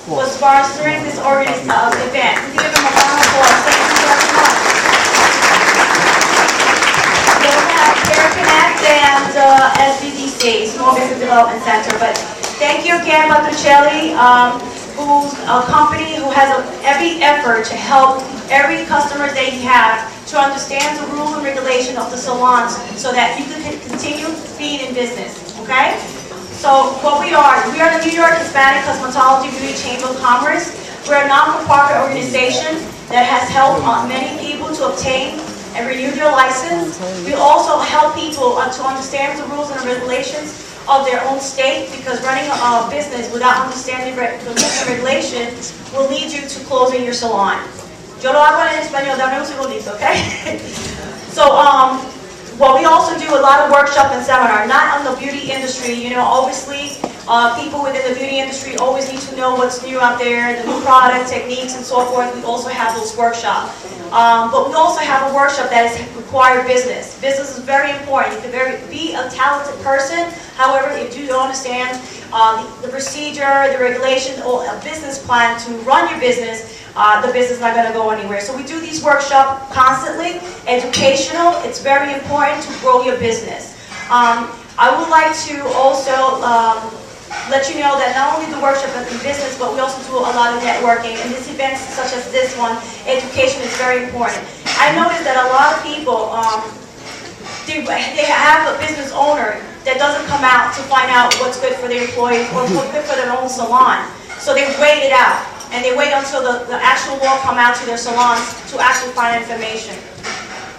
was sponsoring this event. We give him a round of applause. Thank you very much. We also have Care Connect and SBDC, Small Business Development Center. But thank you again, Matrucelli, who's a company who has every effort to help every customer that you have to understand the rules and regulation of the salons so that you can continue being in business, okay? So what we are the New York Hispanic Cosmetology Beauty Chamber of Commerce. We're a non-for-profit organization that has helped many people to obtain and renew their license. We also help people to understand the rules and regulations of their own state, because running a business without understanding the rules and regulations will lead you to closing your salon. Yo lo hago en español, dame un segundito, okay? So, what we also do a lot of workshop and seminar, not on the beauty industry. You know, obviously, people within the beauty industry always need to know what's new out there, the new product, techniques, and so forth. We also have those workshops. But we also have a workshop that is required business. Business is very important. You can be a talented person. However, if you don't understand the procedure, the regulation, or a business plan to run your business, the business is not going to go anywhere. So we do these workshops constantly, educational. It's very important to grow your business. I would like to also let you know that not only the workshop is in business, but we also do a lot of networking. And these events, such as this one, education is very important. I noticed that a lot of people, they have a business owner that doesn't come out to find out what's good for their employees or what's good for their own salon. So they wait it out, and they wait until the actual law come out to their salons to actually find information.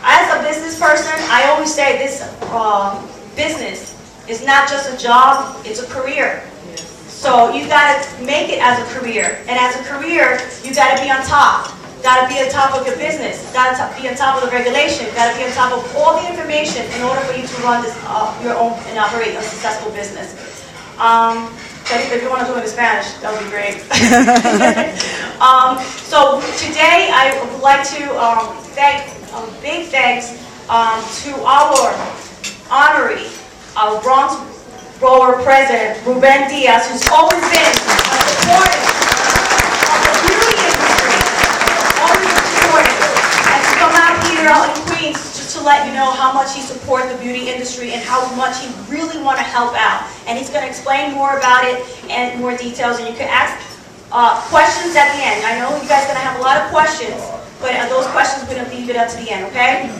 As a business person, I always say this business is not just a job, it's a career. So you gotta make it as a career. And as a career, you gotta be on top. Gotta be on top of your business. Gotta be on top of the regulation. Gotta be on top of all the information in order for you to run this your own and operate a successful business. If you want to do it in Spanish, that would be great. So today I would like to thank big thanks to our honoree, our Bronx Grower President, Ruben Diaz, who's always been a supporter of the beauty industry, always supported, and to come out here in Queens just to let you know how much he supports the beauty industry and how much he really want to help out. And he's going to explain more about it and more details, and you can ask questions at the end. I know you guys are going to have a lot of questions, but those questions we're going to leave it up to the end, okay?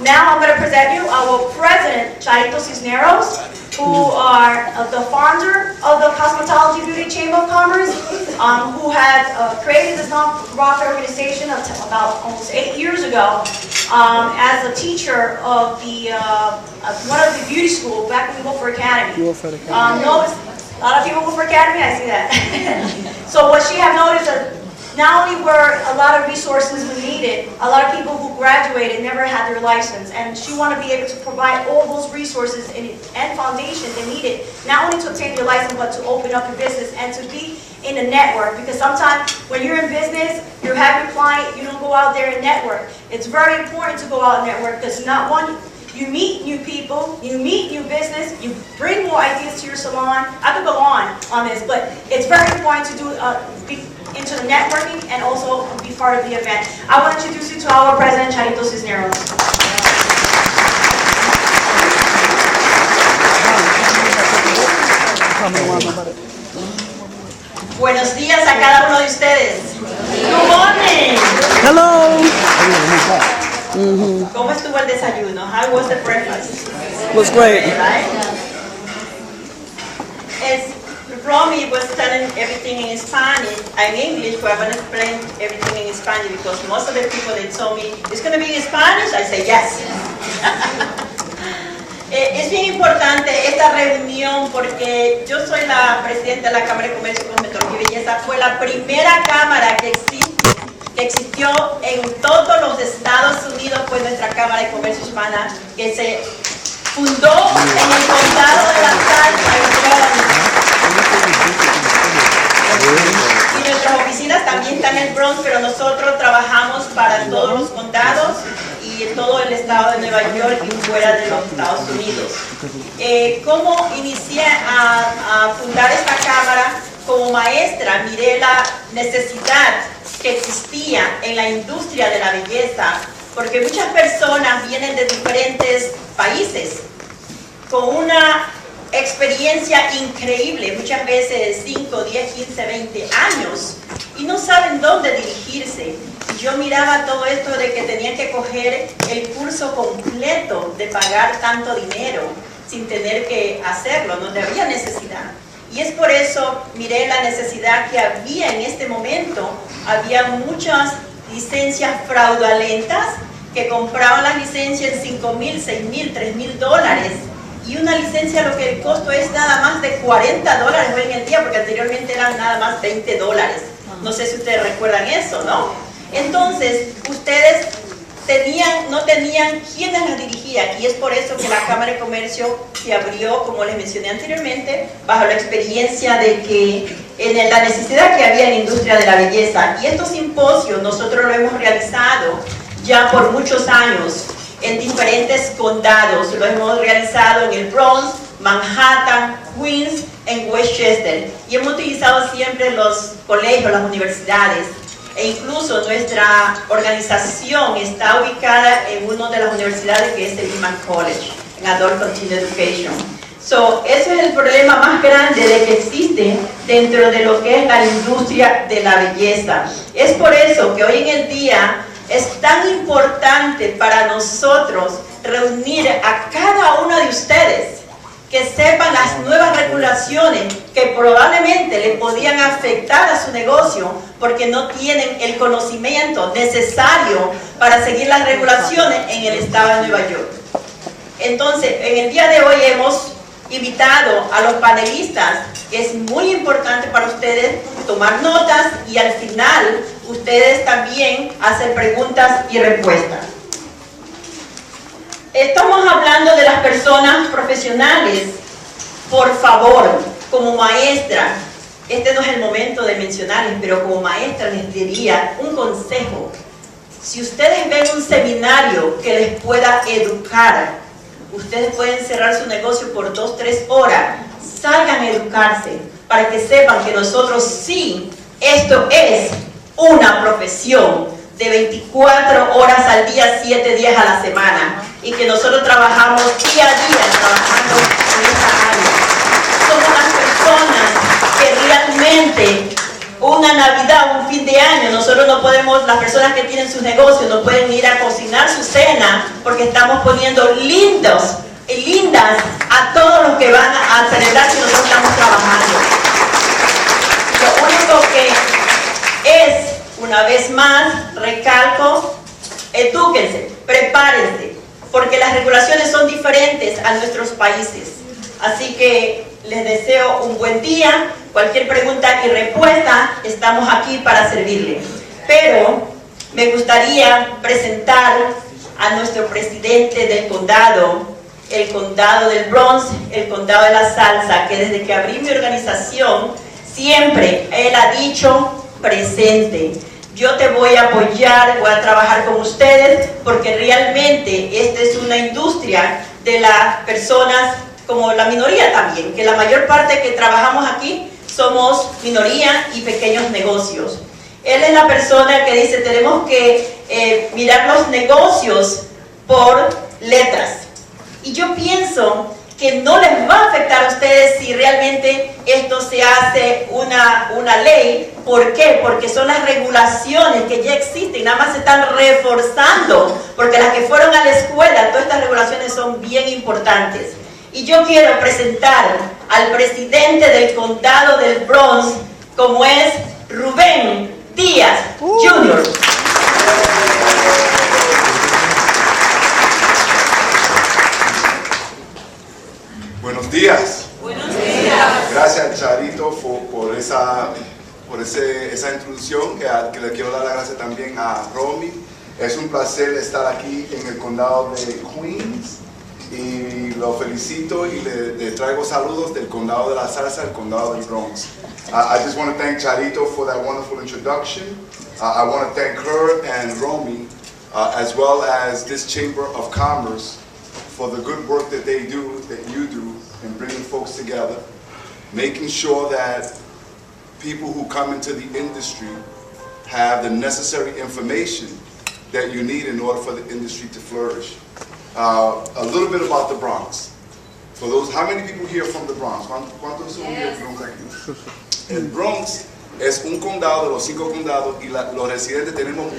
Now I'm going to present you our President, Charito Cisneros, who are the founder of the Cosmetology Beauty Chamber of Commerce, who had created this non-profit organization about almost 8 years ago as a teacher of one of the beauty schools back in Wilford Academy. Notice, a lot of people in Wilford Academy, I see that. So what she had noticed that not only were a lot of resources we needed, a lot of people who graduated never had their license, and she wanted to be able to provide all those resources and foundation they needed, not only to obtain your license, but to open up your business and to be in a network. Because sometimes when you're in business, you have your client, you don't go out there and network. It's very important to go out and network, because not one, you meet new people, you meet new business, you bring more ideas to your salon. I could go on this, but it's very important to do be into the networking and also be part of the event. I want to introduce you to our President, Charito Cisneros. Buenos días a cada uno de ustedes. Good morning. Hello. ¿Cómo estuvo el desayuno? How was the breakfast? Was great. Right? As Romy was telling everything in Spanish and English, but I'm going to explain everything in Spanish because most of the people they told me, it's going to be in Spanish? I say yes. Es bien importante esta reunión porque yo soy la presidenta de la Cámara de Comercio, Cosmetología y Belleza. Fue la primera cámara que existió en todos los Estados Unidos, fue nuestra Cámara de Comercio Hispana, que se fundó en el condado de LaSalle, en Florida. Y nuestras oficinas también están en el Bronx, pero nosotros trabajamos para todos los condados y en todo el estado de Nueva York y fuera de los Estados Unidos. ¿Cómo inicié a fundar esta cámara? Como maestra miré la necesidad que existía en la industria de la belleza, porque muchas personas vienen de diferentes países con una experiencia increíble, muchas veces 5, 10, 15, 20 años, y no saben dónde dirigirse. Y yo miraba todo esto de que tenían que coger el curso completo de pagar tanto dinero sin tener que hacerlo, no había necesidad. Y es por eso miré la necesidad que había en este momento. Había muchas licencias fraudulentas que compraban las licencias en $5,000, $6,000, $3,000, y una licencia lo que el costo es nada más de $40 hoy en el día, porque anteriormente eran nada más $20. No sé si ustedes recuerdan eso, ¿no? Entonces, ustedes no tenían quienes las dirigían, y es por eso que la Cámara de Comercio se abrió, como les mencioné anteriormente, bajo la experiencia de que en la necesidad que había en la industria de la belleza. Y estos simposios nosotros lo hemos realizado ya por muchos años en diferentes condados. Lo hemos realizado en el Bronx, Manhattan, Queens, en Westchester, y hemos utilizado siempre los colegios, las universidades. E incluso nuestra organización está ubicada en una de las universidades, que es el Lehman College, en Adult Continuing Education. Ese es el problema más grande de que existe dentro de lo que es la industria de la belleza. Es por eso que hoy en el día es tan importante para nosotros reunir a cada uno de ustedes, que sepan las nuevas regulaciones que probablemente le podían afectar a su negocio porque no tienen el conocimiento necesario para seguir las regulaciones en el estado de Nueva York. Entonces, en el día de hoy hemos invitado a los panelistas, que es muy importante para ustedes tomar notas y al final ustedes también hacer preguntas y respuestas. Estamos hablando de las personas profesionales. Por favor, como maestra, este no es el momento de mencionarles, pero como maestra les diría un consejo. Si ustedes ven un seminario que les pueda educar, ustedes pueden cerrar su negocio por 2, 3 horas, salgan a educarse para que sepan que nosotros sí, esto es una profesión de 24 horas al día, 7 días a la semana, y que nosotros trabajamos día a día trabajando en esta área. Somos las personas que realmente una Navidad, un fin de año, nosotros no podemos, las personas que tienen sus negocios no pueden ir a cocinar su cena porque estamos poniendo lindos y lindas a todos los que van a celebrar que nosotros estamos trabajando. Lo único que es, una vez más, recalco, edúquense, prepárense, porque las regulaciones son diferentes a nuestros países. Así que les deseo un buen día. Cualquier pregunta y respuesta, estamos aquí para servirle. Pero me gustaría presentar a nuestro presidente del condado, el condado del Bronx, el condado de la salsa, que desde que abrí mi organización, siempre él ha dicho presente. Yo te voy a apoyar, voy a trabajar con ustedes, porque realmente esta es una industria de las personas, como la minoría también, que la mayor parte que trabajamos aquí somos minoría y pequeños negocios. Él es la persona que dice, tenemos que mirar los negocios por letras. Y yo pienso que no les va a afectar a ustedes si realmente esto se hace una ley. ¿Por qué? Porque son las regulaciones que ya existen, nada más se están reforzando, porque las que fueron a la escuela, todas estas regulaciones son bien importantes. Y yo quiero presentar al presidente del condado del Bronx, como es Rubén Díaz Jr. Buenos días. Buenos días. Gracias, Charito, por esa introducción, que le quiero dar las gracias también a Romy. Es un placer estar aquí en el condado de Queens y lo felicito y le traigo saludos del condado de la salsa, el condado del Bronx. I just want to thank Charito for that wonderful introduction. I want to thank her and Romy, as well as this Chamber of Commerce, for the good work that they do, that you do, in bringing folks together, making sure that people who come into the industry have the necessary information that you need in order for the industry to flourish. A little bit about the Bronx. For those, how many people here from the Bronx? ¿Cuántos son del Bronx aquí? El Bronx es un condado de los 5 condados y los residentes tenemos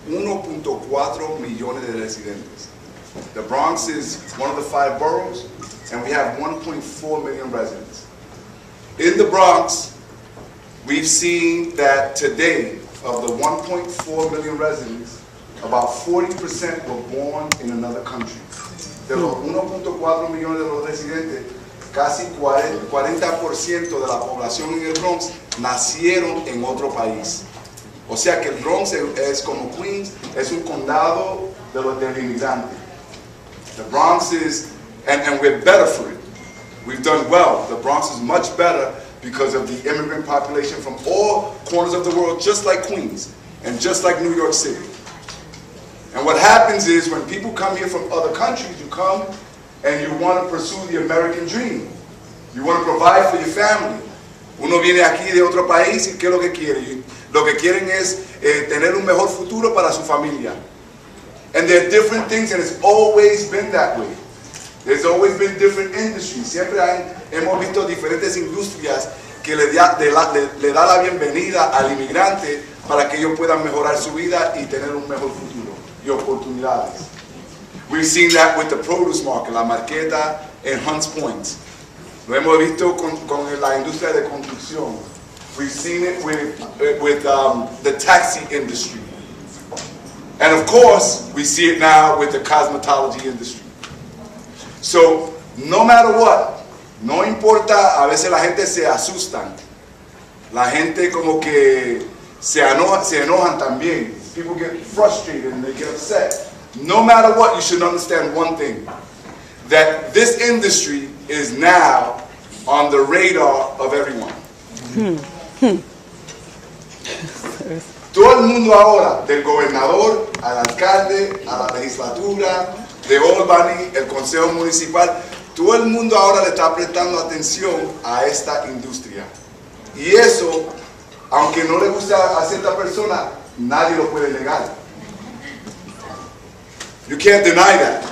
1.4 millones de residentes. The Bronx is one of the 5 boroughs, and we have 1.4 million residents. In the Bronx, we've seen that today, of the 1.4 million residents, about 40% were born in another country. De los 1.4 millones de los residentes, casi 40% de la población en el Bronx nacieron en otro país. O sea que el Bronx es como Queens, es un condado de los inmigrantes. The Bronx is, and we're better for it. We've done well. The Bronx is much better because of the immigrant population from all corners of the world, just like Queens and just like New York City. And what happens is when people come here from other countries, you come and you want to pursue the American dream. You want to provide for your family. Uno viene aquí de otro país y ¿qué es lo que quiere? Lo que quieren es tener un mejor futuro para su familia. And there are different things, and it's always been that way. There's always been different industries. Siempre hemos visto diferentes industrias que le da la bienvenida al inmigrante para que ellos puedan mejorar su vida y tener un mejor futuro y oportunidades. We've seen that with the produce market, la marqueta en Hunts Point. Lo hemos visto con la industria de construcción. We've seen it with the taxi industry. And of course, we see it now with the cosmetology industry. So, no matter what, no importa, a veces la gente se asustan. La gente como que se enojan también. People get frustrated and they get upset. No matter what, you should understand one thing. That this industry is now on the radar of everyone. Todo el mundo ahora, del gobernador, al alcalde, a la legislatura, de Albany, el consejo municipal, todo el mundo ahora le está prestando atención a esta industria. Y eso, aunque no le guste a cierta persona, nadie lo puede negar. You can't deny that.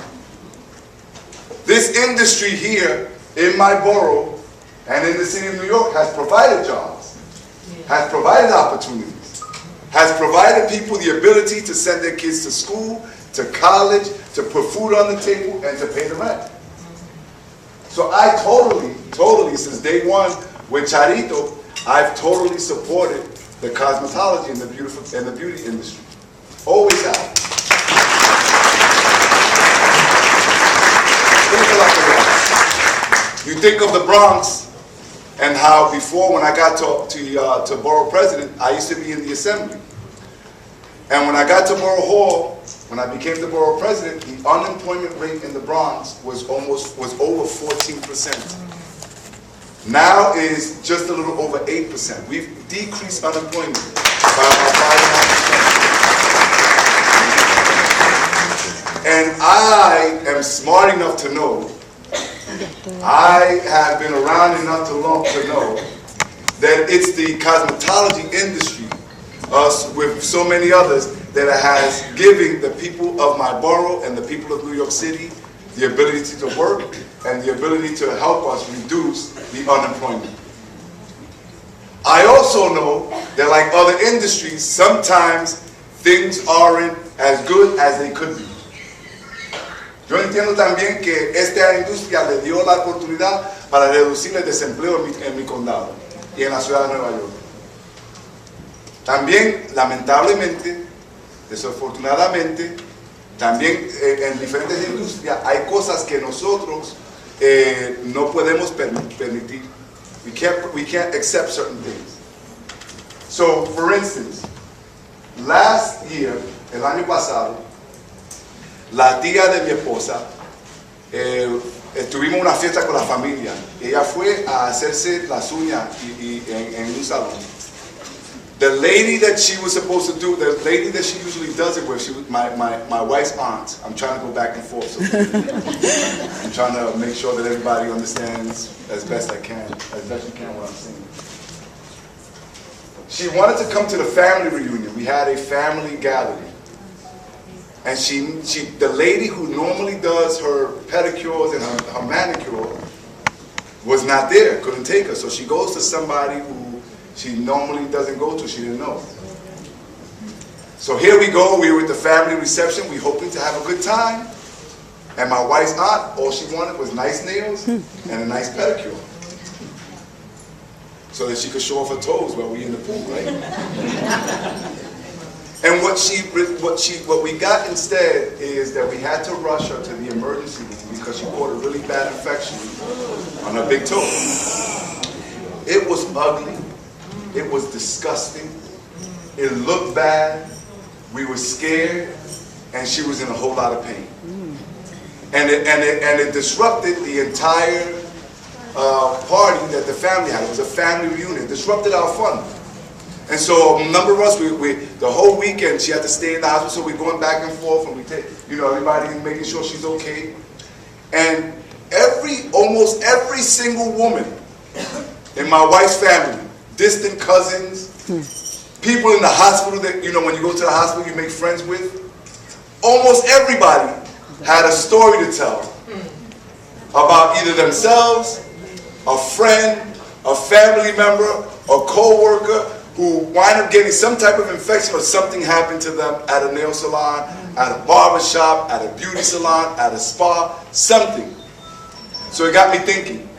This industry here in my borough and in the city of New York has provided jobs, has provided opportunities, has provided people the ability to send their kids to school, to college, to put food on the table, and to pay the rent. So I totally, since day one with Charito, I've totally supported the cosmetology and the beauty industry. Always have. You think of the Bronx and how before when I got to borough president, I used to be in the assembly. And when I got to Borough Hall, when I became the borough president, the unemployment rate in the Bronx was over 14%. Now is just a little over 8%. We've decreased unemployment by about 5.5%. And I am smart enough to know, I have been around enough to know that it's the cosmetology industry, us with so many others, that has given the people of my borough and the people of New York City the ability to work and the ability to help us reduce the unemployment. I also know that like other industries, sometimes things aren't as good as they could be. Yo entiendo también que esta industria le dio la oportunidad para reducir el desempleo en mi condado y en la ciudad de Nueva York. También, lamentablemente, desafortunadamente, también en diferentes industrias hay cosas que nosotros no podemos permitir. We can't accept certain things. So, for instance, last year, el año pasado, la tía de mi esposa, tuvimos una fiesta con la familia. Ella fue a hacerse las uñas en un salón. The lady that she was supposed to do, the lady that she usually does it with, she was my wife's aunt. I'm trying to go back and forth. So I'm trying to make sure that everybody understands as best I can, as best you can what I'm saying. she wanted to come to the family reunion. We had a family gathering. And the lady who normally does her pedicures and her manicure was not there, couldn't take her. So she goes to somebody who she normally doesn't go to, she didn't know. So here we go, we were at the family reception, we hoping to have a good time. And my wife's aunt, all she wanted was nice nails and a nice pedicure. So that she could show off her toes while we in the pool, right? And what we got instead is that we had to rush her to the emergency room because she caught a really bad infection on her big toe. It was ugly. It was disgusting. It looked bad. We were scared, and she was in a whole lot of pain. And it disrupted the entire party that the family had. It was a family reunion. It disrupted our fun. And so a number of us, the whole weekend, she had to stay in the hospital, so we're going back and forth, and we take, everybody making sure she's okay. And almost every single woman in my wife's family, distant cousins, people in the hospital that, when you go to the hospital, you make friends with, almost everybody had a story to tell about either themselves, a friend, a family member, a co-worker who wind up getting some type of infection or something happened to them at a nail salon, at a barber shop, at a beauty salon, at a spa, something. So it got me thinking.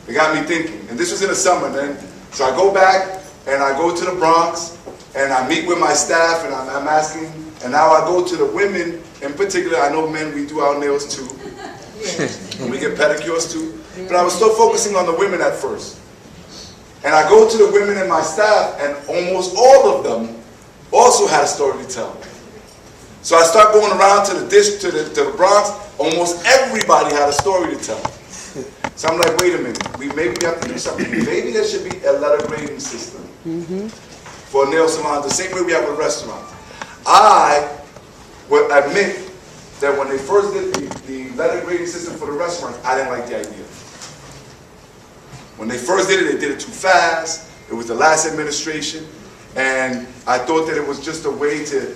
It got me thinking. And this was in the summer then. So I go back and I go to the Bronx and I meet with my staff and I'm asking, and now I go to the women in particular. I know men, we do our nails too. And we get pedicures too. But I was still focusing on the women at first. And I go to the women in my staff, and almost all of them also had a story to tell. So I start going around to the Bronx. Almost everybody had a story to tell. So I'm like, wait a minute, maybe we have to do something. Maybe there should be a letter grading system for nail salons, the same way we have with restaurants. I would admit that when they first did the letter grading system for the restaurants, I didn't like the idea. When they first did it, they did it too fast. It was the last administration. And I thought that it was just a way to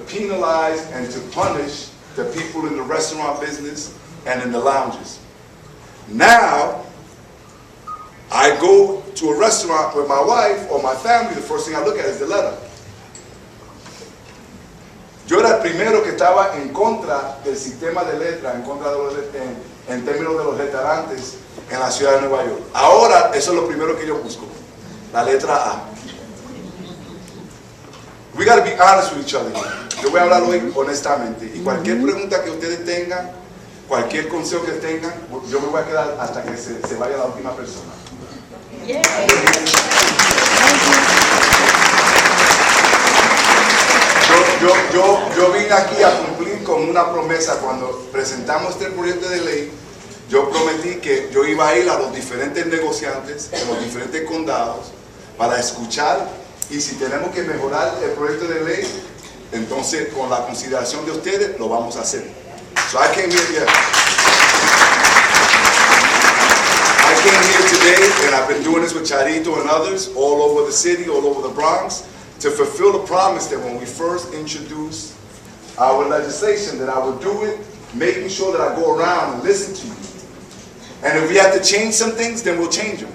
penalize and to punish the people in the restaurant business and in the lounges. Now, I go to a restaurant with my wife or my family, the first thing I look at is the letter. Yo era el primero que estaba en contra del sistema de letra, en términos de los restaurantes en la ciudad de Nueva York. Ahora, eso es lo primero que yo busco, la letra A. We got to be honest with each other. Yo voy a hablar hoy honestamente. Y cualquier pregunta que ustedes tengan, cualquier consejo que tengan, yo me voy a quedar hasta que se vaya la última persona. Yeah. Yo vine aquí a cumplir con una promesa. Cuando presentamos este proyecto de ley, yo prometí que yo iba a ir a los diferentes negociantes en los diferentes condados para escuchar, y si tenemos que mejorar el proyecto de ley, entonces con la consideración de ustedes lo vamos a hacer. So I came here today, and I've been doing this with Charito and others all over the city, all over the Bronx, to fulfill the promise that when we first introduced our legislation, that I would do it, making sure that I go around and listen to you. And if we have to change some things, then we'll change them.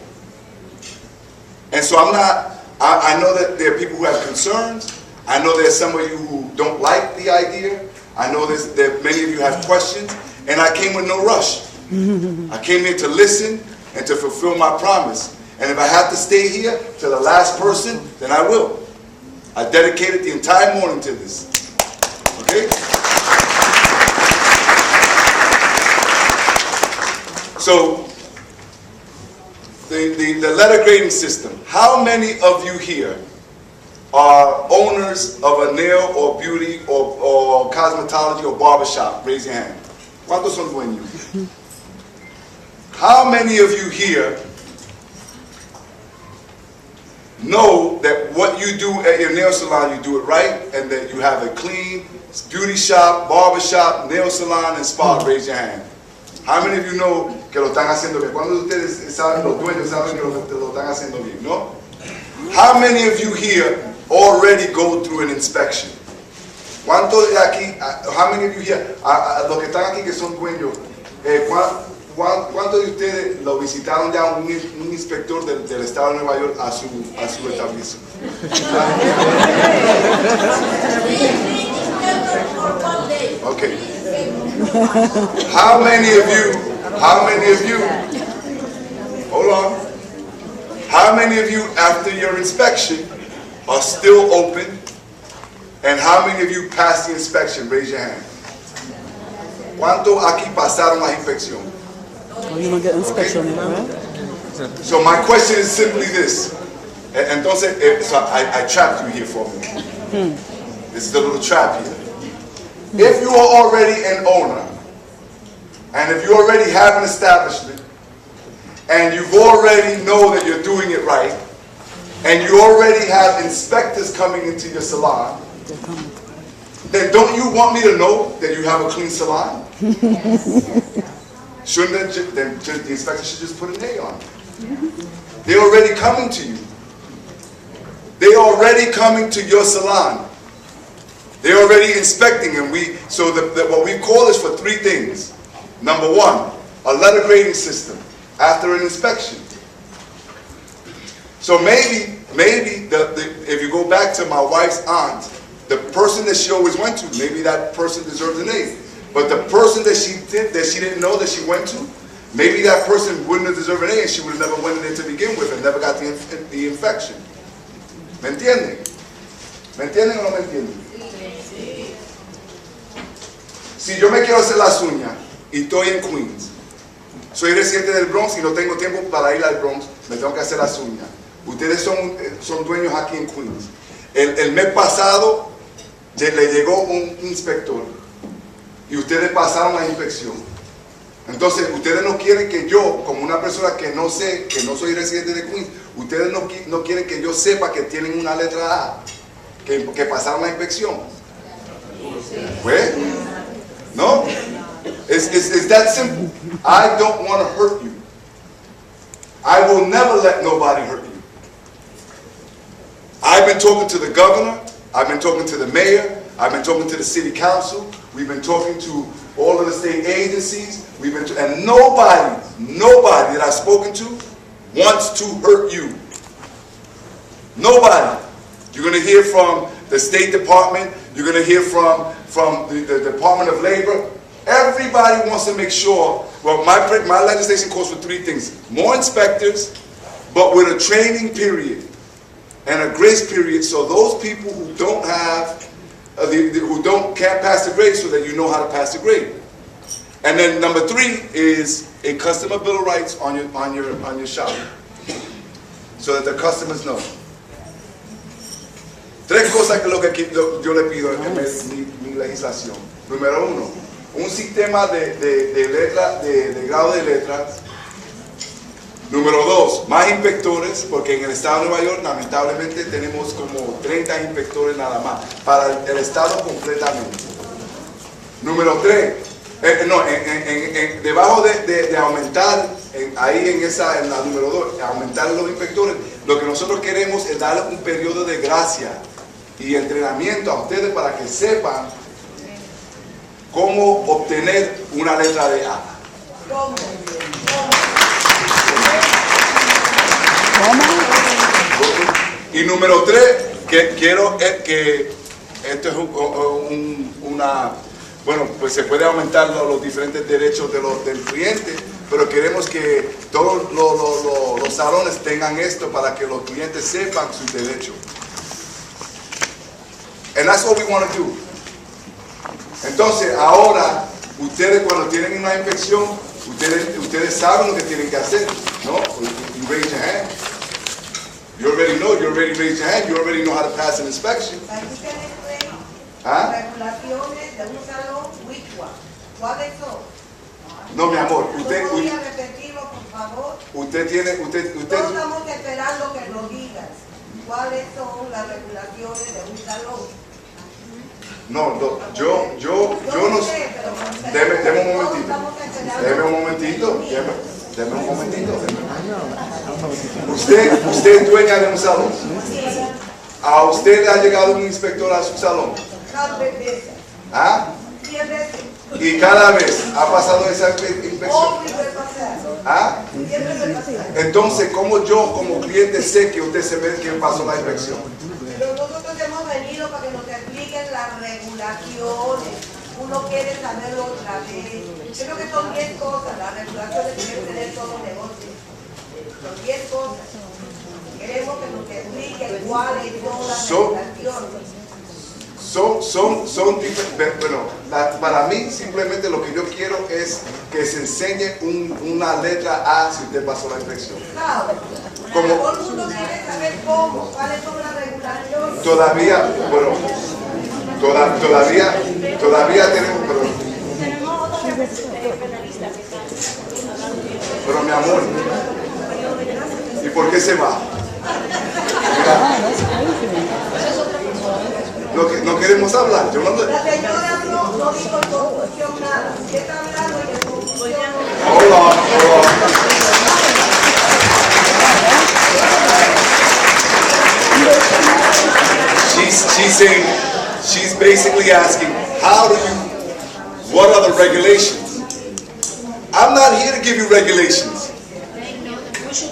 And so I know that there are people who have concerns. I know there's some of you who don't like the idea. I know that many of you have questions. And I came with no rush. I came here to listen and to fulfill my promise. And if I have to stay here to the last person, then I will. I dedicated the entire morning to this. Okay? So, the letter grading system. How many of you here are owners of a nail or beauty or cosmetology or barbershop? Raise your hand. ¿Cuántos son dueños? How many of you here know that what you do at your nail salon, you do it right, and that you have a clean beauty shop, barber shop, nail salon, and spa? Raise your hand. How many of you know que lo están haciendo bien? ¿Cuántos de ustedes saben, los dueños saben que lo están haciendo bien? ¿No? How many of you here already go through an inspection? ¿Cuántos de aquí, how many of you here, los que están aquí que son dueños, ¿cuántos de ustedes lo visitaron ya un inspector del estado de Nueva York a su establecimiento? Okay. How many of you, hold on, how many of you after your inspection are still open? And how many of you passed the inspection? Raise your hand. ¿Cuántos aquí pasaron la inspección? Oh, you don't get inspection, right? So my question is simply this. Entonces, so I trapped you here for a minute. This is a little trap here. If you are already an owner, and if you already have an establishment, and you've already know that you're doing it right, and you already have inspectors coming into your salon, then don't you want me to know that you have a clean salon? Shouldn't the inspector should just put an A on it? They're already coming to you. They're already coming to your salon. They're already inspecting, and what we call this for three things. Number one, a letter grading system after an inspection. So maybe if you go back to my wife's aunt, the person that she always went to, maybe that person deserves an A. But the person that she didn't know that she went to, maybe that person wouldn't have deserved an A, and she would have never went in there to begin with and never got the infection. ¿Me entienden? ¿Me entienden o no me entienden? Si yo me quiero hacer las uñas y estoy en Queens, soy residente del Bronx y no tengo tiempo para ir al Bronx, me tengo que hacer las uñas. Ustedes son dueños aquí en Queens. El mes pasado le llegó un inspector y ustedes pasaron la inspección. Entonces, ustedes no quieren que yo, como una persona que no sé, que no soy residente de Queens, ustedes no quieren que yo sepa que tienen una letra A, que pasaron la inspección. ¿Pues? No? It's that simple. I don't want to hurt you. I will never let nobody hurt you. I've been talking to the governor, I've been talking to the mayor, I've been talking to the city council, we've been talking to all of the state agencies, and nobody that I've spoken to wants to hurt you. Nobody. You're going to hear from the State Department, you're going to hear from the Department of Labor. Everybody wants to make sure, well, my legislation calls for three things. More inspectors, but with a training period and a grace period, so those people who don't have, can't pass the grade, so that you know how to pass the grade. And then number three is a customer bill of rights on your shop, so that the customers know. Tres cosas que yo le pido en mi legislación. Número uno, un sistema de grado de letras. Número dos, más inspectores, porque en el estado de Nueva York lamentablemente tenemos como 30 inspectores nada más, para el estado completamente. Número tres, debajo de aumentar, ahí en la número dos, aumentar los inspectores, lo que nosotros queremos es darle un periodo de gracia y entrenamiento a ustedes para que sepan cómo obtener una letra de A. Y número tres, que quiero que esto es bueno, pues se puede aumentar los diferentes derechos del cliente, pero queremos que todos los salones tengan esto para que los clientes sepan sus derechos. And that's what we want to do. Entonces, ahora, ustedes cuando tienen una inspección, ustedes saben lo que tienen que hacer, ¿no? You raise your hand. You already know, you already raised your hand, you already know how to pass an inspection. ¿Ah? Regulaciones de un salón WICWA. ¿Cuáles son? No, mi amor, No voy a repetirlo, por favor. Todos estamos esperando que nos digas cuáles son las regulaciones de un salón. No, yo no sé. Deme un momentito. Deme un momentito. Usted es dueña de un salón. ¿A usted le ha llegado un inspector a su salón? Cada vez. ¿Ah? 10 veces. Y cada vez ha pasado esa inspección. Hoy puede pasar. ¿Ah? Siempre puede pasar. Entonces, ¿cómo yo como cliente sé que usted se ve que pasó la inspección? Pero nosotros hemos venido para que nos expliquen las regulaciones. Uno quiere saberlo otra vez. Creo que son 10 cosas, las regulaciones que debe tener todo negocio. Son 10 cosas. Queremos que nos expliquen cuáles son las regulaciones. Son diferentes. Bueno, para mí simplemente lo que yo quiero es que se enseñe una letra A si usted pasó la inspección. Claro. Como- Todo el mundo quiere saber cómo, cuáles son las regulaciones. Todavía, bueno, todavía tenemos, pero mi amor, ¿y por qué se va? Mira, no queremos hablar. Yo no, La señora no dijo en conclusión nada. ¿Qué está hablando en conclusión? hold on. She's saying, she's basically asking, what are the regulations? I'm not here to give you regulations.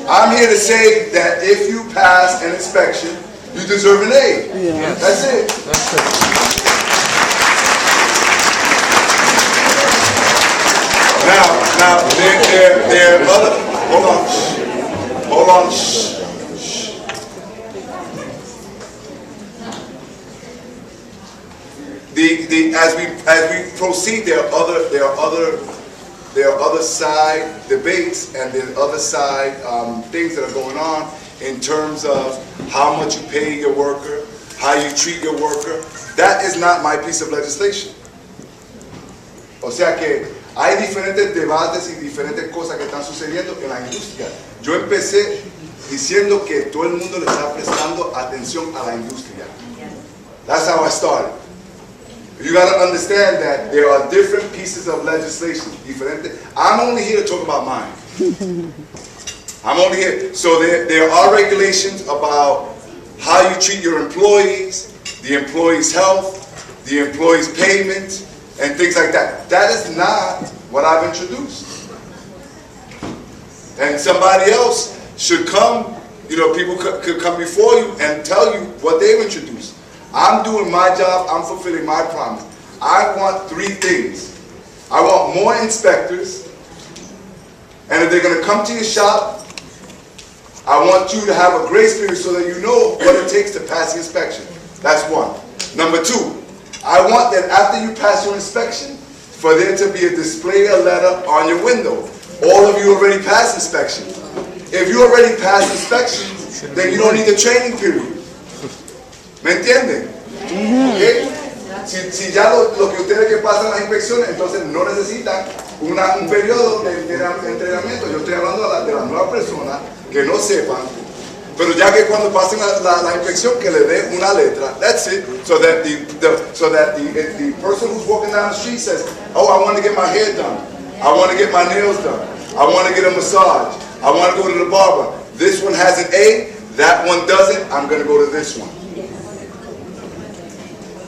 I'm here to say that if you pass an inspection, you deserve an A. Yes. That's it. That's it. Now, there are other, hold on, shh. As we proceed, there are other side debates and there are other side things that are going on in terms of how much you pay your worker, how you treat your worker. That is not my piece of legislation. O sea que hay diferentes debates y diferentes cosas que están sucediendo en la industria. Yo empecé diciendo que todo el mundo le está prestando atención a la industria. That's how I started. You got to understand that there are different pieces of legislation. I'm only here to talk about mine. I'm only here. So there are regulations about how you treat your employees, the employee's health, the employee's payment, and things like that. That is not what I've introduced. And somebody else should come, people could come before you and tell you what they've introduced. I'm doing my job, I'm fulfilling my promise. I want 3 things. I want more inspectors, and if they're going to come to your shop, I want you to have a grace period so that you know what it takes to pass the inspection. That's 1. Number 2, I want that after you pass your inspection, for there to be a display a letter on your window. All of you already passed inspection. If you already passed inspection, then you don't need the training period. ¿Me entienden? ¿Okay? Si ya lo que ustedes que pasan las inspecciones, entonces no necesitan un periodo de entrenamiento. Yo estoy hablando de las nuevas personas que no sepan, pero ya que cuando pasen la inspección que le dé una letra, that's it, so that the person who's walking down the street says, oh, I want to get my hair done, I want to get my nails done, I want to get a massage, I want to go to the barber. This one has an A, that one doesn't, I'm going to go to this one.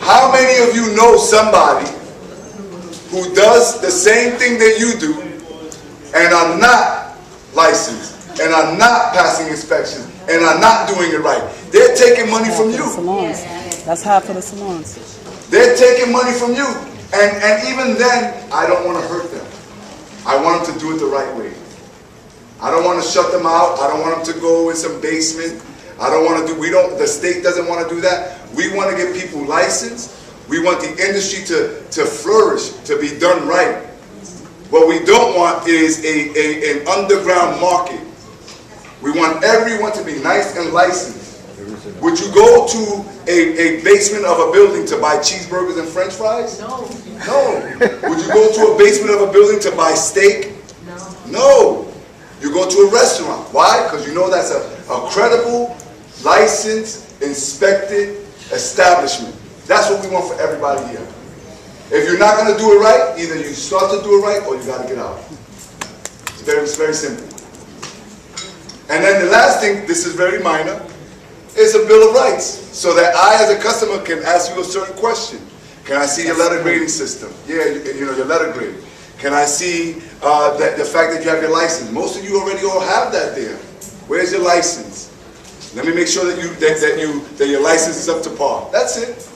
How many of you know somebody who does the same thing that you do and are not licensed and are not passing inspections and are not doing it right? They're taking money from you. Salons. That's half of the salons. They're taking money from you. And even then, I don't want to hurt them. I want them to do it the right way. I don't want to shut them out. I don't want them to go in some basement. I don't want to do, the state doesn't want to do that. We want to get people licensed. We want the industry to flourish, to be done right. What we don't want is an underground market. We want everyone to be nice and licensed. Would you go to a basement of a building to buy cheeseburgers and french fries? No. Would you go to a basement of a building to buy steak? No. You go to a restaurant. Why? Because you know that's a credible, licensed, inspected establishment. That's what we want for everybody here. If you're not going to do it right, either you start to do it right or you got to get out. It's very simple. And then the last thing, this is very minor, is a Bill of Rights, so that I as a customer can ask you a certain question. Can I see your letter grading system? Yeah, you know, your letter grade. Can I see the fact that you have your license? Most of you already all have that there. Where's your license? Let me make sure that your license is up to par. That's it.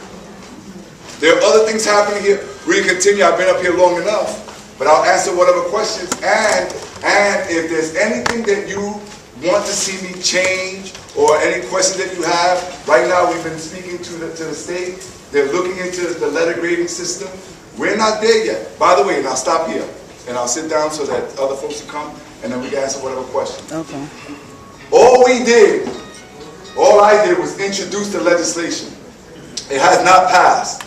There are other things happening here. We can continue. I've been up here long enough, but I'll answer whatever questions. And if there's anything that you want to see me change or any questions that you have, right now we've been speaking to the state. They're looking into the letter grading system. We're not there yet. By the way, and I'll stop here, and I'll sit down so that other folks can come, and then we can answer whatever questions. Okay. All I did was introduce the legislation. It has not passed.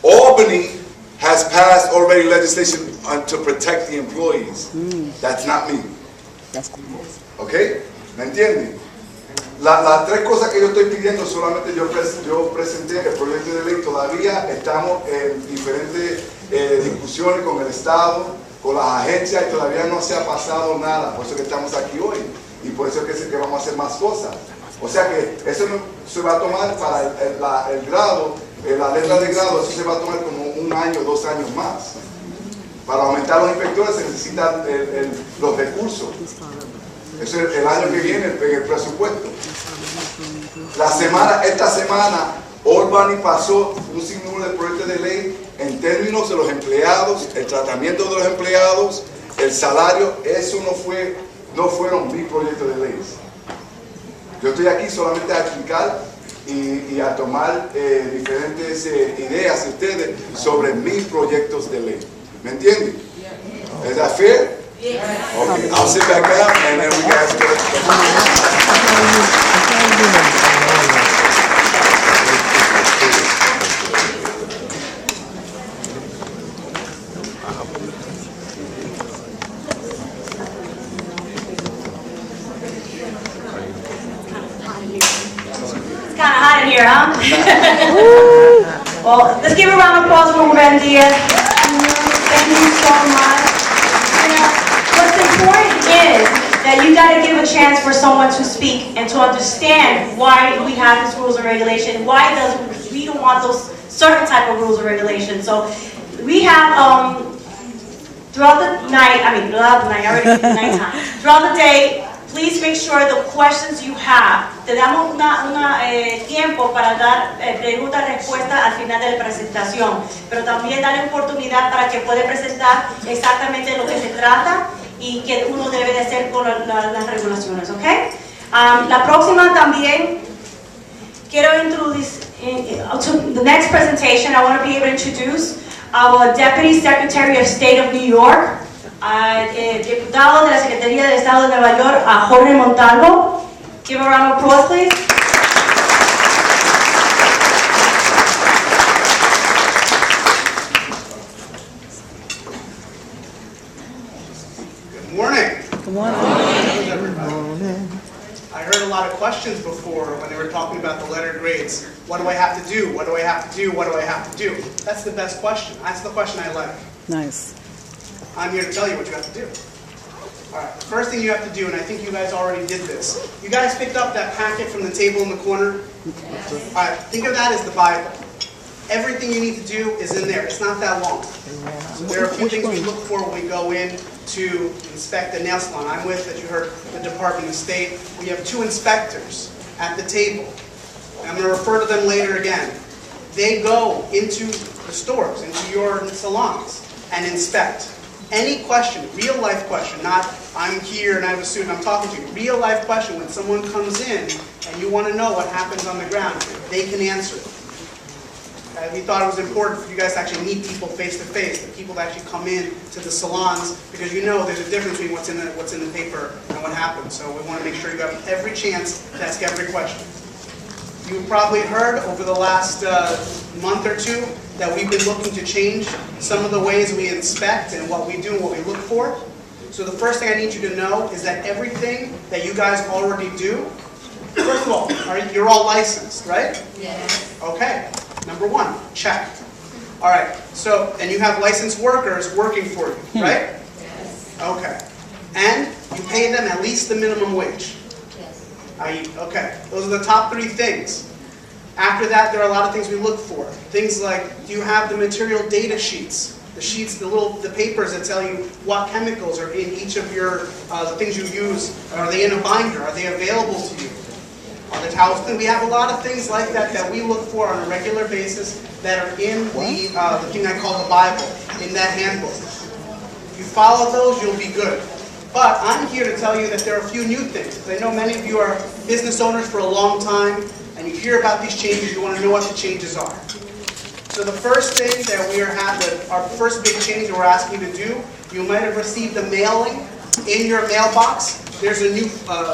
Albany has passed already legislation to protect the employees. That's not me. That's cool. ¿Ok? ¿Me entienden? Las tres cosas que yo estoy pidiendo, solamente yo presenté el proyecto de ley. Todavía estamos en diferentes discusiones con el Estado, con las agencias, y todavía no se ha pasado nada. Por eso que estamos aquí hoy. Y por eso es que vamos a hacer más cosas. O sea que eso no se va a tomar para el grado, la letra de grado, eso se va a tomar como 1 año, 2 años más. Para aumentar los inspectores se necesitan los recursos. Eso es el año que viene, en el presupuesto. Esta semana, Albany pasó un sinnúmero de proyectos de ley en términos de los empleados, el tratamiento de los empleados, el salario. Eso no fueron mis proyectos de ley. Yo estoy aquí solamente a explicar y a tomar diferentes ideas de ustedes sobre mis proyectos de ley. ¿Me entienden? ¿Es that fair? Okay, I'll sit back down and then we can ask It's kind of hot in here, huh? Well, let's give a round of applause for Ruben Diaz. Thank you so much. What's important is that you got to give a chance for someone to speak and to understand why we have this rules and regulation, why we don't want those certain type of rules and regulations. So we have throughout the night, I already did the nighttime. Throughout the day, please make sure the questions you have, te damos tiempo para dar preguntas y respuestas al final de la presentación, pero también darle oportunidad para que pueda presentar exactamente lo que se trata y que uno debe de hacer con las regulaciones, ¿ok? La próxima también quiero introducir, to the next presentation, I want to be able to introduce our Deputy Secretary of State of New York, diputado de la Secretaría del Estado de Nueva York, a Jorge Montalvo. Give a round of applause, please. Good morning. Good morning. How's everybody? I heard a lot of questions before when they were talking about the letter grades. What do I have to do? What do I have to do? What do I have to do? That's the best question. That's the question I like. Nice. I'm here to tell you what you have to do. All right, the first thing you have to do, and I think you guys already did this, you guys picked up that packet from the table in the corner? All right, think of that as the Bible. Everything you need to do is in there. It's not that long. So there are a few things we look for when we go in to inspect the nail salon. I'm with, as you heard, the Department of State. We have 2 inspectors at the table. And I'm going to refer to them later again. They go into the stores, into your salons, and inspect. Any question, real life question, not I'm here and I have a suit and I'm talking to you. Real life question, when someone comes in and you want to know what happens on the ground, they can answer it. We thought it was important for you guys to actually meet people face to face, the people that actually come in to the salons, because you know there's a difference between what's in the paper and what happens. So we want to make sure you have every chance to ask every question. You've probably heard over the last month or two that we've been looking to change some of the ways we inspect and what we do and what we look for. So the first thing I need you to know is that everything that you guys already do, first of all, you're all licensed, right? Yes. Okay. Number 1, check. All right. So, and you have licensed workers working for you, right? Yes. Okay. And you pay them at least the minimum wage. Okay, those are the top 3 things. After that, there are a lot of things we look for. Things like, do you have the material data sheets? The sheets, the papers that tell you what chemicals are in each of your, the things you use. Are they in a binder? Are they available to you? Are the towels clean? We have a lot of things like that that we look for on a regular basis that are in the thing I call the Bible, in that handbook. If you follow those, you'll be good. But I'm here to tell you that there are a few new things. Because I know many of you are business owners for a long time, and you hear about these changes, you want to know what the changes are. So the first thing that our first big change that we're asking you to do, you might have received a mailing in your mailbox. There's a new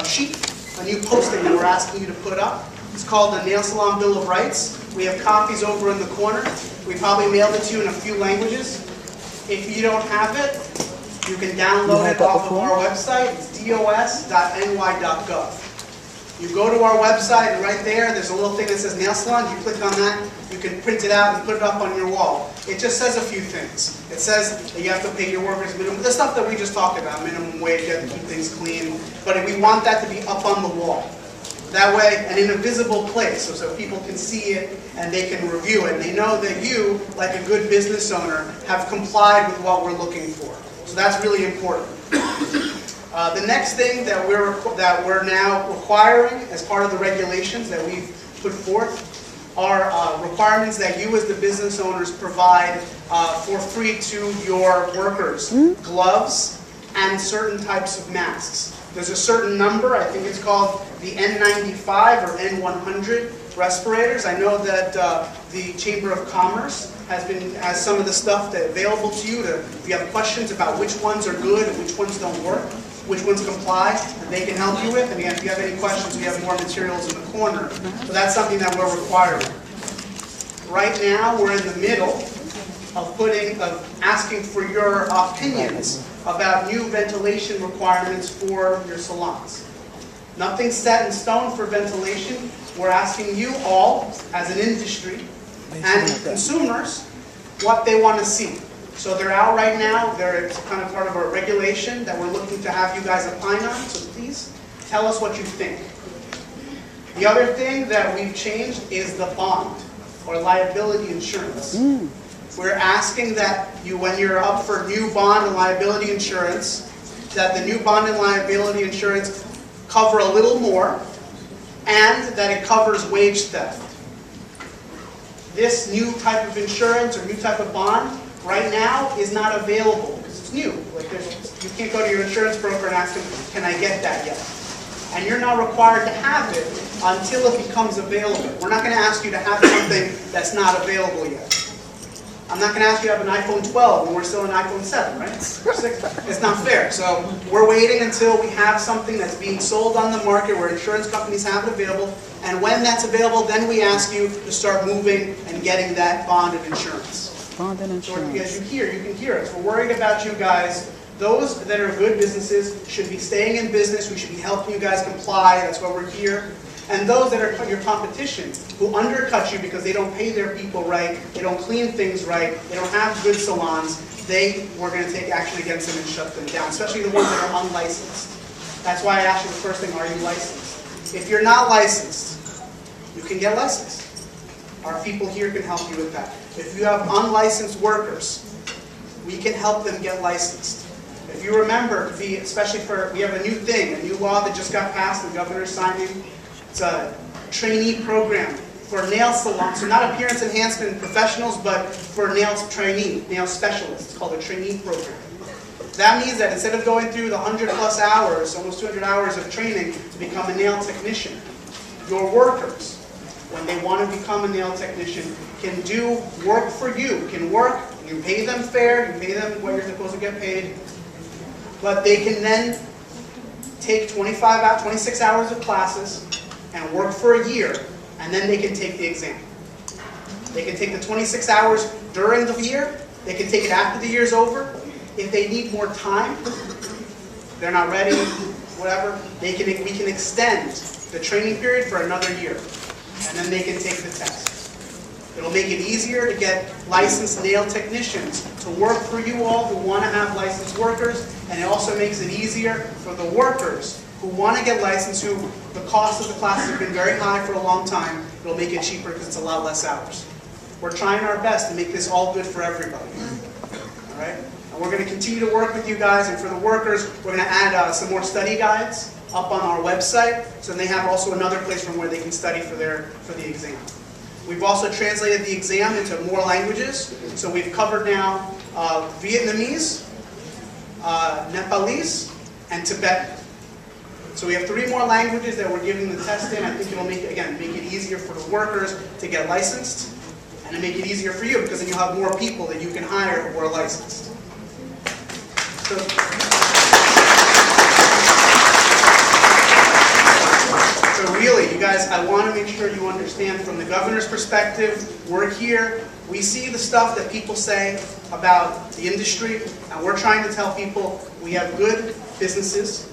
sheet, a new posting that we're asking you to put up. It's called the Nail Salon Bill of Rights. We have copies over in the corner. We probably mailed it to you in a few languages. If you don't have it, you can download it off of our website. It's dos.ny.gov. You go to our website, and right there's a little thing that says Nail Salon. You click on that. You can print it out and put it up on your wall. It just says a few things. It says that you have to pay your workers minimum, the stuff that we just talked about, minimum wage, you have to keep things clean. But we want that to be up on the wall. That way, and in a visible place, so people can see it and they can review it. And they know that you, like a good business owner, have complied with what we're looking for. So that's really important. The next thing that we're now requiring as part of the regulations that we've put forth are requirements that you as the business owners provide for free to your workers. Gloves and certain types of masks. There's a certain number, I think it's called the N95 or N100 respirators. I know that the Chamber of Commerce has some of the stuff that available to you. If you have questions about which ones are good and which ones don't work, which ones comply, and they can help you with. And if you have any questions, we have more materials in the corner. So that's something that we're requiring. Right now, we're in the middle of asking for your opinions about new ventilation requirements for your salons. Nothing's set in stone for ventilation. We're asking you all, as an industry and consumers, what they want to see. So they're out right now. They're kind of part of our regulation that we're looking to have you guys opine on. So please tell us what you think. The other thing that we've changed is the bond or liability insurance. We're asking that when you're up for new bond and liability insurance, that the new bond and liability insurance cover a little more and that it covers wage theft. This new type of insurance or new type of bond right now is not available because it's new. You can't go to your insurance broker and ask them, can I get that yet? And you're not required to have it until it becomes available. We're not going to ask you to have something that's not available yet. I'm not going to ask you to have an iPhone 12 when we're still in iPhone 7, right? It's not fair. So we're waiting until we have something that's being sold on the market where insurance companies have it available. And when that's available, then we ask you to start moving and getting that bonded insurance. Bonded insurance. So as you can hear us. We're worried about you guys. Those that are good businesses should be staying in business. We should be helping you guys comply. That's why we're here. And those that are your competition, who undercut you because they don't pay their people right, they don't clean things right, they don't have good salons, we're going to take action against them and shut them down, especially the ones that are unlicensed. That's why I asked you the first thing, are you licensed? If you're not licensed, you can get licensed. Our people here can help you with that. If you have unlicensed workers, we can help them get licensed. If you remember, we have a new thing, a new law that just got passed, the governor's signing. It's a trainee program for nail salons, so not appearance enhancement professionals, but for nail specialists. It's called a trainee program. That means that instead of going through the 100+ hours, almost 200 hours of training to become a nail technician, your workers, when they want to become a nail technician, can do work for you, can work, you pay them fair, you pay them what you're supposed to get paid, but they can then take 26 hours of classes and work for a year, and then they can take the exam. They can take the 26 hours during the year, they can take it after the year's over. If they need more time, they're not ready, whatever, we can extend the training period for another year, and then they can take the test. It'll make it easier to get licensed nail technicians to work for you all who want to have licensed workers, and it also makes it easier for the workers who who want to get licensed, who the cost of the classes have been very high for a long time. It'll make it cheaper because it's a lot less hours. We're trying our best to make this all good for everybody. All right? And we're going to continue to work with you guys, and for the workers, we're going to add some more study guides up on our website, so they have also another place from where they can study for the exam. We've also translated the exam into more languages, so we've covered now Vietnamese, Nepalese, and Tibetan. So we have 3 more languages that we're giving the test in. I think it'll make it easier for the workers to get licensed, and to make it easier for you, because then you'll have more people that you can hire who are licensed. So really, you guys, I want to make sure you understand from the governor's perspective, we're here, we see the stuff that people say about the industry, and we're trying to tell people we have good businesses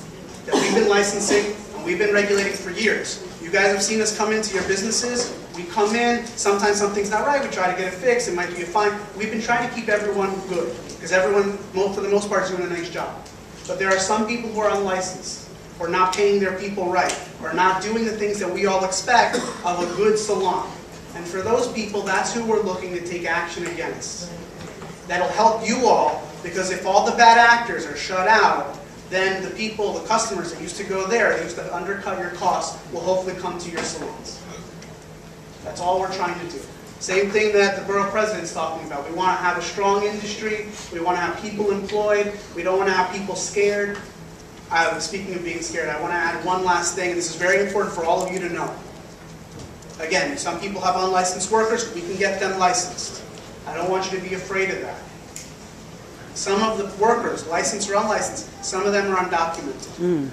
that we've been licensing and we've been regulating for years. You guys have seen us come into your businesses. We come in, sometimes something's not right, we try to get it fixed, it might be a fine. We've been trying to keep everyone good, because everyone, for the most part, is doing a nice job. But there are some people who are unlicensed, or not paying their people right, or not doing the things that we all expect of a good salon. And for those people, that's who we're looking to take action against. That'll help you all, because if all the bad actors are shut out, then the people, the customers that used to go there, that used to undercut your costs, will hopefully come to your salons. That's all we're trying to do. Same thing that the borough president's talking about. We want to have a strong industry. We want to have people employed. We don't want to have people scared. Speaking of being scared, I want to add one last thing, and this is very important for all of you to know. Again, some people have unlicensed workers. We can get them licensed. I don't want you to be afraid of that. Some of the workers, licensed or unlicensed, some of them are undocumented.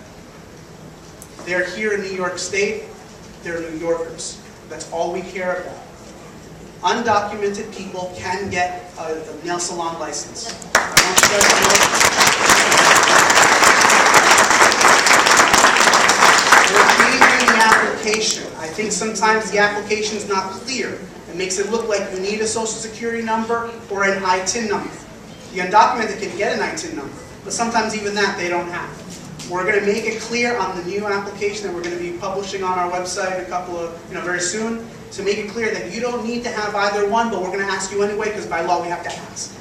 They're here in New York State. They're New Yorkers. That's all we care about. Undocumented people can get a nail salon license. I want you guys to know. Reading the application. I think sometimes the application is not clear. It makes it look like you need a social security number or an ITIN number. The undocumented can get an ITIN number, but sometimes even that they don't have. We're going to make it clear on the new application that we're going to be publishing on our website very soon, to make it clear that you don't need to have either one, but we're going to ask you anyway, because by law we have to ask.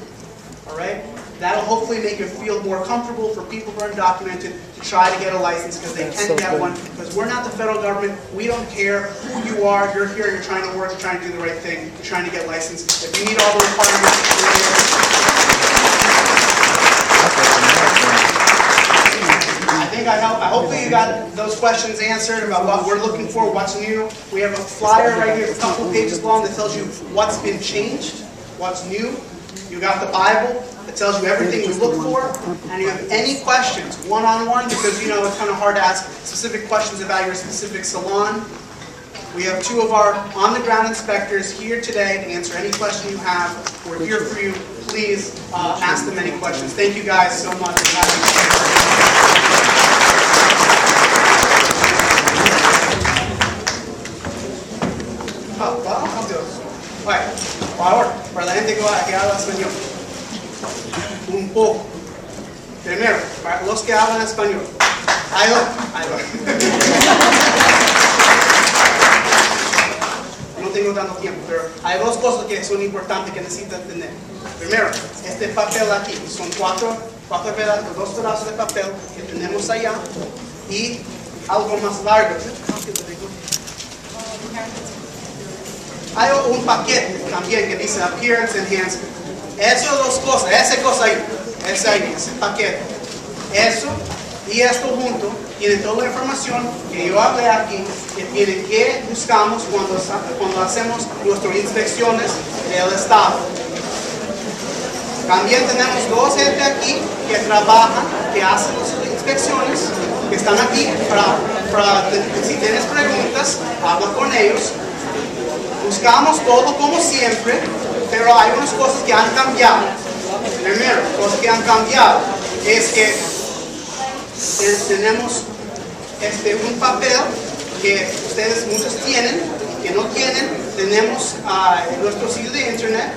All right? That'll hopefully make it feel more comfortable for people who are undocumented to try to get a license, because they can get one. Because we're not the federal government. We don't care who you are. You're here. You're trying to work. You're trying to do the right thing. You're trying to get licensed. If you need all the requirements, hopefully you got those questions answered about what we're looking for, what's new. We have a flyer right here, a couple pages long, that tells you what's been changed, what's new. You got the Bible that tells you everything we look for. And you have any questions, one-on-one, because it's kind of hard to ask specific questions about your specific salon. We have 2 of our on-the-ground inspectors here today to answer any question you have. We're here for you. Please ask them any questions. Thank you guys so much for having me. Bueno, por favor, para la gente que habla español, un poco. Primero, para los que hablan español. Ahí va. No tengo tanto tiempo, pero hay 2 cosas que son importantes que necesitan entender. Primero, este papel aquí, son 4 pedazos, 2 pedazos de papel que tenemos allá, y algo más largo. Hay un paquete también que dice Appearance Enhancement. Esas 2 cosas, esa cosa ahí, ese paquete. Eso y esto junto tiene toda la información que yo hablé aquí, que buscamos cuando hacemos nuestras inspecciones del Estado. También tenemos 2 gente aquí que trabajan, que hacen las inspecciones, que están aquí para si tienes preguntas, habla con ellos. Buscamos todo como siempre, pero hay unas cosas que han cambiado. Primero, cosas que han cambiado es que tenemos un papel que ustedes muchos tienen, que no tienen. Tenemos en nuestro sitio de internet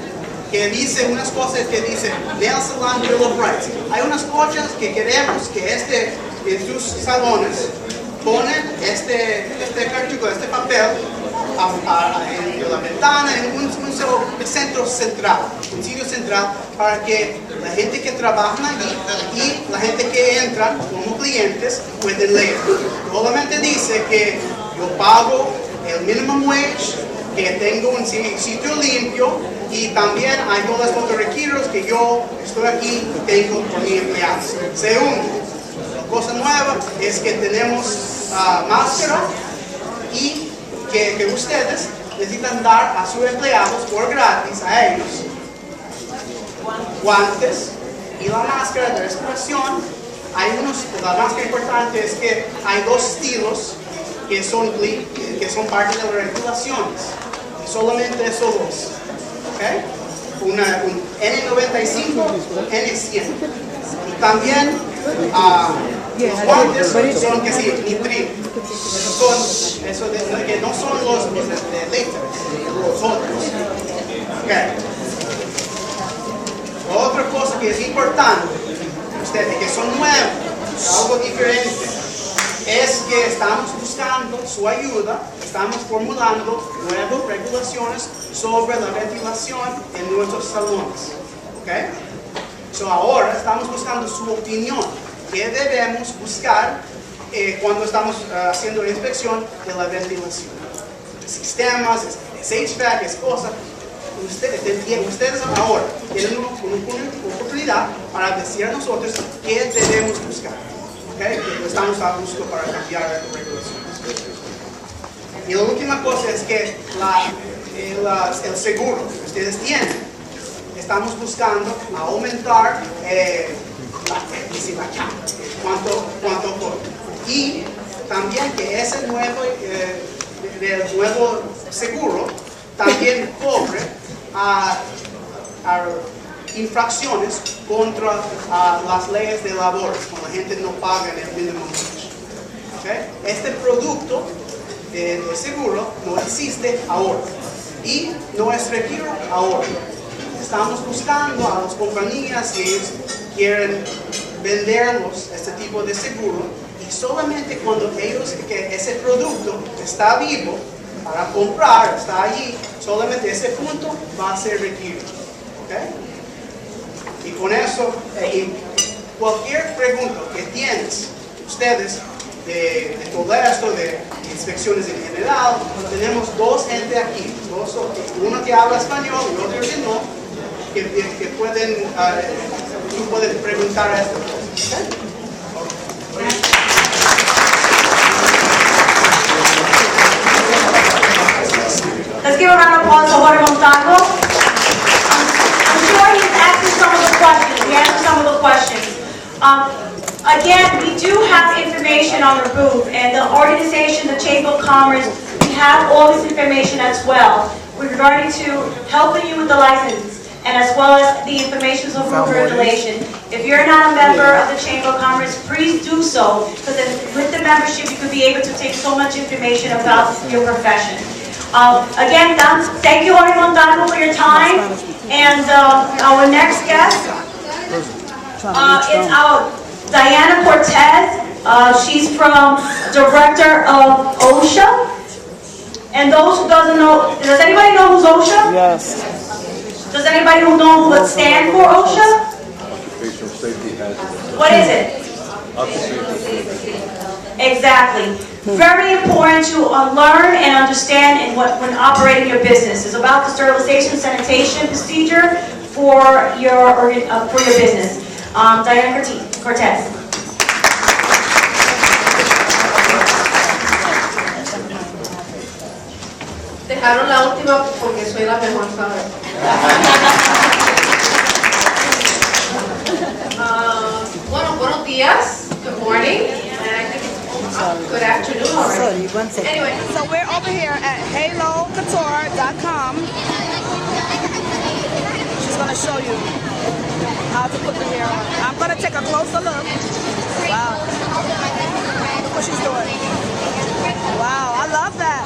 que dice unas cosas que dice Nail Salon Bill of Rights. Hay unas cosas que queremos que en sus salones ponen este papel en la ventana, en un centro central, un sitio central, para que la gente que trabaja allí y la gente que entra como clientes pueden leer. Solamente dice que yo pago el minimum wage, que tengo un sitio limpio y también hay todos los otros requisitos que yo estoy aquí y tengo por mis empleados. Segundo, la cosa nueva es que tenemos máscara y que ustedes necesitan dar a sus empleados por gratis a ellos guantes y la máscara de respiración. La máscara importante es que hay dos estilos que son parte de las regulaciones. Y solamente esos dos. ¿Okay? Un N95, N100. Y también los guantes son que sí, nitril. Que no son los de látex, los otros. Okay. Otra cosa que es importante, ustedes que son nuevos, algo diferente, es que estamos buscando su ayuda, estamos formulando nuevas regulaciones sobre la ventilación en nuestros salones. ¿Okay? So ahora estamos buscando su opinión. ¿Qué debemos buscar cuando estamos haciendo la inspección de la ventilación? Sistemas, es HVAC, es cosas. Ustedes ahora tienen una oportunidad para decir a nosotros qué debemos buscar. ¿Okay? Estamos a buscar para cambiar las regulaciones. Y la última cosa es que el seguro que ustedes tienen, estamos buscando aumentar la cama, cuánto cuesta. Y también que ese nuevo seguro también cobre a infracciones contra las leyes de labor, cuando la gente no paga el minimum wage. ¿Okay? Este producto de seguro no existe ahora y no es requerido ahora. Estamos buscando a las compañías que ellos quieren vendernos este tipo de seguro y solamente cuando que ese producto está vivo para comprar, está allí, solamente ese punto va a ser requerido. ¿Okay? Y con eso, cualquier pregunta que tienes ustedes de todo esto, de inspecciones en general, tenemos dos gente aquí, uno que habla español y otro que no, que pueden, tú puedes preguntar a esta cosa. ¿Okay? Let's give a round of applause to Jorge Montalvo. I'm sure he's answered some of the questions. He answered some of the questions. Again, we do have information on the booth, and the organization, the Chamber of Commerce, we have all this information as well regarding to helping you with the license, and as well as the information of rule regulation. If you're not a member of the Chamber of Commerce, please do so, because with the membership, you could be able to take so much information about your profession. Again, thank you, Jorge Montalvo, for your time. And our next guest is our Diana Cortez. She's from Director of OSHA. And those who doesn't know, does anybody know who's OSHA? Yes. Does anybody who know what stands for OSHA? Occupational safety hazard. What is it? Occupational safety. Exactly. Very important to learn and understand when operating your business. It's about the sterilization sanitation procedure for your business. Diana Cortez. Dejaron la última porque soy la mejor, ¿sabes? Bueno, buenos días. Good morning. And I think it's good afternoon already. Anyway. So we're over here at halocouture.com. She's going to show you how to put the hair on. I'm going to take a closer look. Wow. Look what she's doing. Wow, I love that.